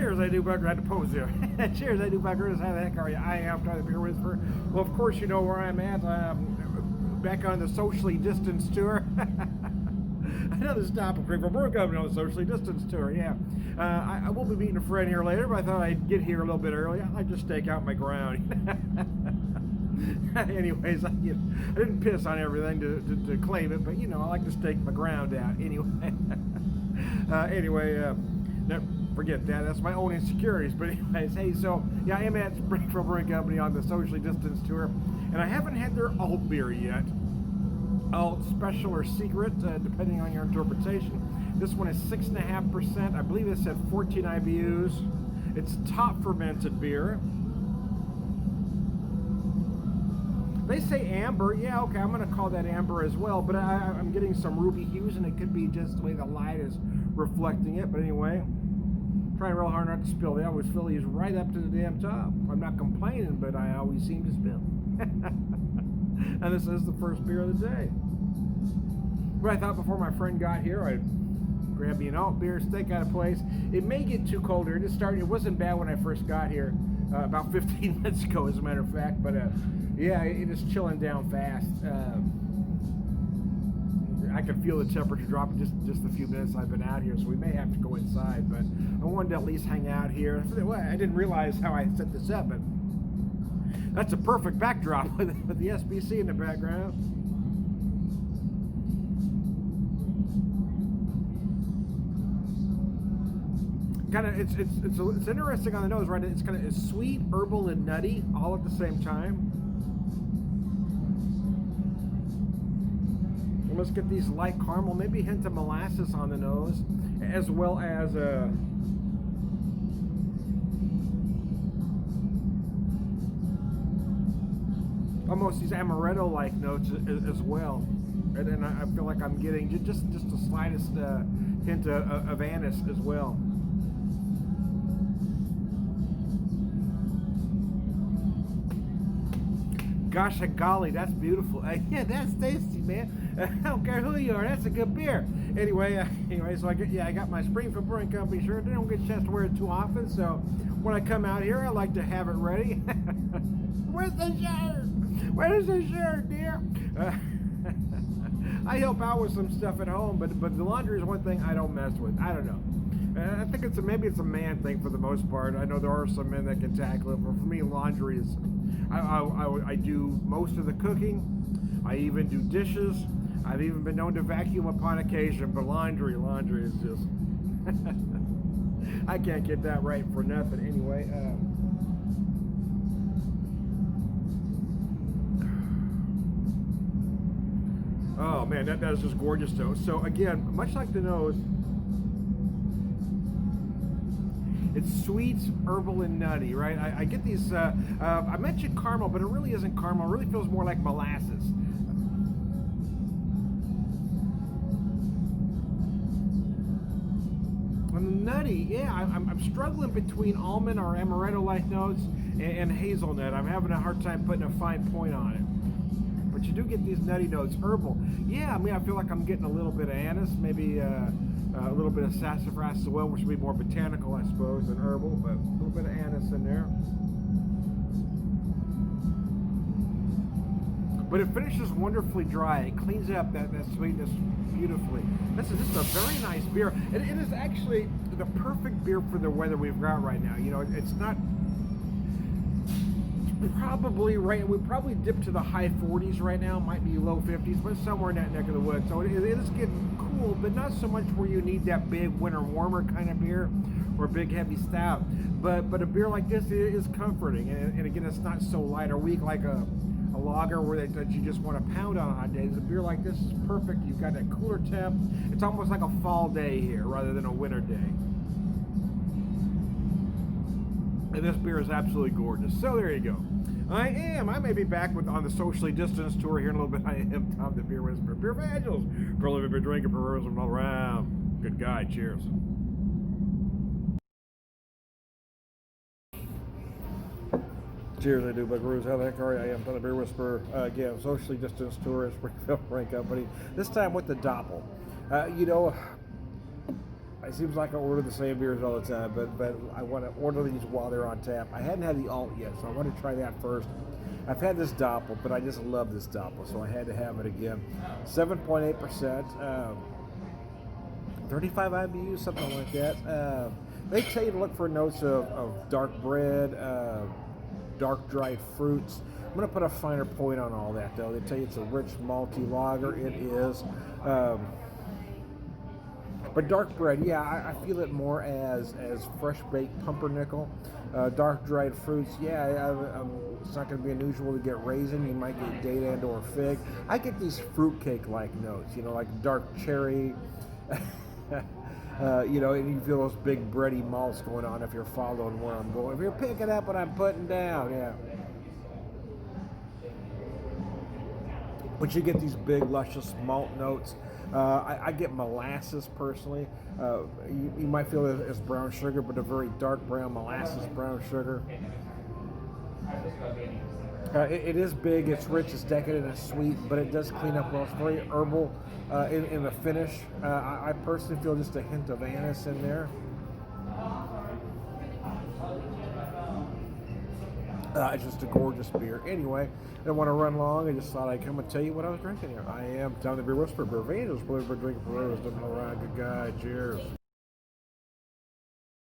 Cheers, I do Bucker. I had to pose there. Cheers, I do Buckers. How the heck are you? I am Tyler the Beer Whisperer. Well, of course, you know where I'm at. Back on the socially distanced tour. Another stop at Springfield Brewing Company on the socially distanced tour, yeah. I will be meeting a friend here later, but I thought I'd get here a little bit early. I like to stake out my ground. Anyways, I didn't piss on everything to claim it, but you know, I like to stake my ground out anyway. No, forget that. That's my own insecurities. But anyways, hey, so yeah, I am at Springfield Brewing Company on the socially distanced tour, and I haven't had their alt beer yet. Alt special or secret, depending on your interpretation. This one is 6.5%. I believe it said 14 IBUs. It's top fermented beer. They say amber. Yeah, okay, I'm going to call that amber as well, but I'm getting some ruby hues, and it could be just the way the light is reflecting it. But anyway, trying real hard not to spill. They always fill these right up to the damn top. I'm not complaining, but I always seem to spill. And this is the first beer of the day. But I thought before my friend got here, I'd grab me an alt beer, stake out a place. It may get too cold here. It wasn't bad when I first got here, about 15 minutes ago, as a matter of fact. But yeah, it is chilling down fast. I can feel the temperature dropping just the few minutes I've been out here, so we may have to go inside. But I wanted to at least hang out here. I didn't realize how I set this up, but that's a perfect backdrop with the SBC in the background. Kind of, it's interesting on the nose, right? It's sweet, herbal, and nutty all at the same time. And let's get these light caramel, maybe a hint of molasses on the nose, as well as almost these amaretto-like notes as well. And then I feel like I'm getting just the slightest hint of anise as well. Gosh, golly, that's beautiful. Yeah, that's tasty, man. I don't care who you are, that's a good beer. Anyway, so I got my Springfield Brewing Company shirt. I don't get a chance to wear it too often, so when I come out here, I like to have it ready. Where's the shirt? Where's the shirt, dear? I help out with some stuff at home, but the laundry is one thing I don't mess with. I don't know. I think maybe it's a man thing for the most part. I know there are some men that can tackle it, but for me, laundry is. I do most of the cooking. I even do dishes. I've even been known to vacuum upon occasion, but laundry is just. I can't get that right for nothing. Anyway. Oh man, that is just gorgeous though. So again, much like the nose, it's sweet, herbal, and nutty, right? I get these, I mentioned caramel, but it really isn't caramel. It really feels more like molasses. And the nutty, yeah, I'm struggling between almond or amaretto-like notes and hazelnut. I'm having a hard time putting a fine point on it. But you do get these nutty notes. Herbal, yeah, I mean, I feel like I'm getting a little bit of anise, maybe a little bit of sassafras as well, which would be more botanical, I suppose, than herbal, but a little bit of anise in there. But it finishes wonderfully dry. It cleans up that sweetness beautifully. This is just a very nice beer. It is actually the perfect beer for the weather we've got right now. You know, it's not probably right. We probably dip to the high 40s right now. Might be low 50s, but somewhere in that neck of the woods. So it is getting cool, but not so much where you need that big winter warmer kind of beer or big heavy stout. But a beer like this is comforting, and again, it's not so light or weak like a lager that you just want to pound on hot days. A beer like this is perfect. You've got that cooler temp. It's almost like a fall day here rather than a winter day. And this beer is absolutely gorgeous. So there you go. I may be back on the socially distanced tour here in a little bit. I am Tom the Beer Whisperer. Beer Evangels. For living, beer drinking, for all around. Good guy. Cheers. Cheers, I do, buckaroos. How the heck are you? I am Tom the Beer Whisperer. Again, socially distanced tour at Springfield Brewing Company. This time with the Doppel. You know, It seems like I order the same beers all the time, but I want to order these while they're on tap. I hadn't had the alt yet, so I want to try that first. I've had this Doppel, but I just love this Doppel, so I had to have it again. 7.8%, 35 IBUs, something like that. They tell you to look for notes of dark bread, dark dried fruits. I'm going to put a finer point on all that, though. They tell you it's a rich malty lager. It is. But dark bread, yeah, I feel it more as fresh baked pumpernickel. Dark dried fruits, yeah, it's not going to be unusual to get raisin. You might get date and or fig. I get these fruitcake like notes, like dark cherry. And you feel those big bready malts going on if you're following where I'm going. If you're picking up what I'm putting down, yeah. But you get these big, luscious malt notes. I get molasses personally. You might feel it as brown sugar, but a very dark brown molasses brown sugar. It is big, it's rich, it's decadent, it's sweet, but it does clean up well. It's very herbal in the finish. I personally feel just a hint of anise in there. It's just a gorgeous beer. Anyway, I don't want to run long. I just thought I'd come and tell you what I was drinking here. I am Tom the Beer Whisperer, Beer Evangelist, believer, drinking for those, living around, good guy. Cheers.